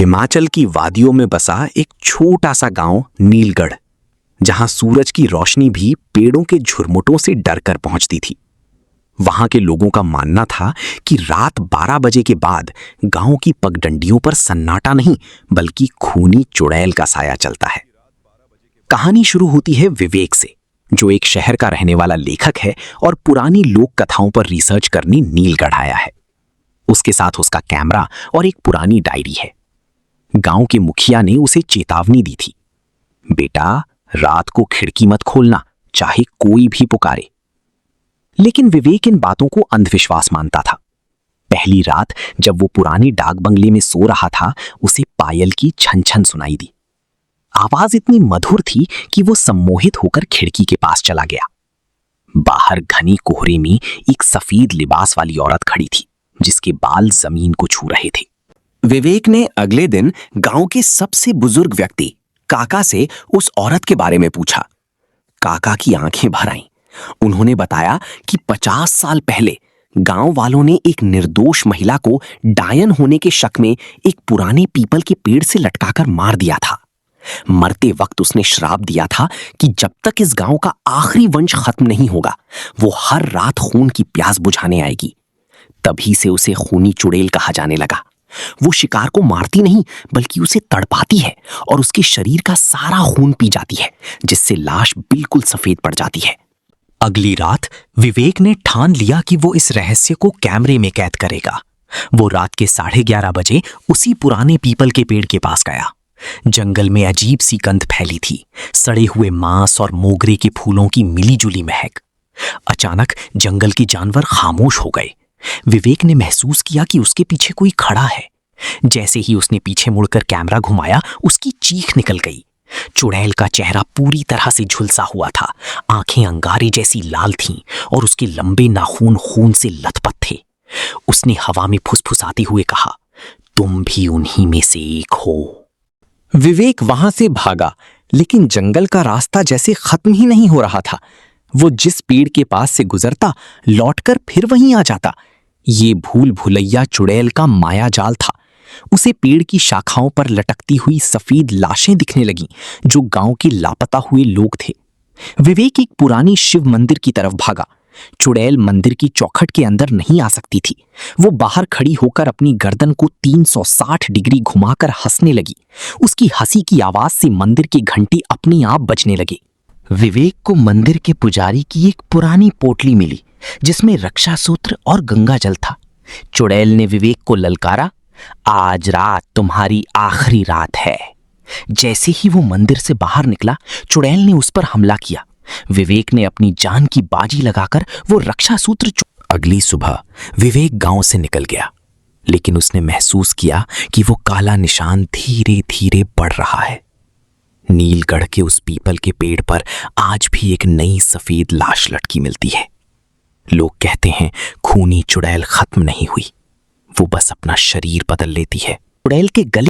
हिमाचल की वादियों में बसा एक छोटा सा गांव नीलगढ़, जहां सूरज की रोशनी भी पेड़ों के झुरमुटों से डरकर पहुंचती थी। वहां के लोगों का मानना था कि रात 12 बजे के बाद गांव की पगडंडियों पर सन्नाटा नहीं बल्कि खूनी चुड़ैल का साया चलता है। कहानी शुरू होती है विवेक से, जो एक शहर का रहने वाला लेखक है और पुरानी लोक कथाओं पर रिसर्च करने नीलगढ़ आया है। उसके साथ उसका कैमरा और एक पुरानी डायरी है। गांव के मुखिया ने उसे चेतावनी दी थी, बेटा रात को खिड़की मत खोलना, चाहे कोई भी पुकारे। लेकिन विवेक इन बातों को अंधविश्वास मानता था। पहली रात जब वो पुरानी डाक बंगले में सो रहा था, उसे पायल की छन छन सुनाई दी। आवाज इतनी मधुर थी कि वो सम्मोहित होकर खिड़की के पास चला गया। बाहर घनी कोहरे में एक सफेद लिबास वाली औरत खड़ी थी, जिसके बाल जमीन को छू रहे थे। विवेक ने अगले दिन गांव के सबसे बुजुर्ग व्यक्ति काका से उस औरत के बारे में पूछा। काका की आंखें भर आईं। उन्होंने बताया कि 50 साल पहले गांव वालों ने एक निर्दोष महिला को डायन होने के शक में एक पुराने पीपल के पेड़ से लटकाकर मार दिया था। मरते वक्त उसने श्राप दिया था कि जब तक इस गांव का आखिरी वंश खत्म नहीं होगा, वो हर रात खून की प्यास बुझाने आएगी। तभी से उसे खूनी चुड़ैल कहा जाने लगा। वो शिकार को मारती नहीं बल्कि उसे तड़पाती है और उसके शरीर का सारा खून पी जाती है, जिससे लाश बिल्कुल सफेद पड़ जाती है। अगली रात विवेक ने ठान लिया कि वो इस रहस्य को कैमरे में कैद करेगा। वो रात के 11:30 बजे उसी पुराने पीपल के पेड़ के पास गया। जंगल में अजीब सी गंध फैली थी, सड़े हुए मांस और मोगरे के फूलों की मिलीजुली महक। अचानक जंगल के जानवर खामोश हो गए। विवेक ने महसूस किया कि उसके पीछे कोई खड़ा है। जैसे ही उसने पीछे मुड़कर कैमरा घुमाया, उसकी चीख निकल गई। चुड़ैल का चेहरा पूरी तरह से झुलसा हुआ था, आंखें अंगारे जैसी लाल थीं और उसके लंबे नाखून खून से लथपथ थे। उसने हवा में फुसफुसाते हुए कहा, तुम भी उन्हीं में से एक हो। विवेक वहां से भागा, लेकिन जंगल का रास्ता जैसे खत्म ही नहीं हो रहा था। वो जिस पेड़ के पास से गुजरता, लौटकर फिर वहीं आ जाता। ये भूल भुलैया चुड़ैल का माया जाल था। उसे पेड़ की शाखाओं पर लटकती हुई सफेद लाशें दिखने लगीं, जो गांव के लापता हुए लोग थे। विवेक एक पुरानी शिव मंदिर की तरफ भागा। चुड़ैल मंदिर की चौखट के अंदर नहीं आ सकती थी। वो बाहर खड़ी होकर अपनी गर्दन को 360 डिग्री घुमाकर हंसने लगी। उसकी हंसी की आवाज से मंदिर की घंटी अपने आप बजने लगी। विवेक को मंदिर के पुजारी की एक पुरानी पोटली मिली, जिसमें रक्षा सूत्र और गंगा जल था। चुड़ैल ने विवेक को ललकारा, आज रात तुम्हारी आखिरी रात है। जैसे ही वो मंदिर से बाहर निकला, चुड़ैल ने उस पर हमला किया। विवेक ने अपनी जान की बाजी लगाकर वो रक्षा सूत्र। अगली सुबह विवेक गांव से निकल गया, लेकिन उसने महसूस किया कि वो काला निशान धीरे धीरे बढ़ रहा है। नीलगढ़ के उस पीपल के पेड़ पर आज भी एक नई सफेद लाश लटकी मिलती है। लोग कहते हैं खूनी चुड़ैल खत्म नहीं हुई, वो बस अपना शरीर बदल लेती है। चुड़ैल के गले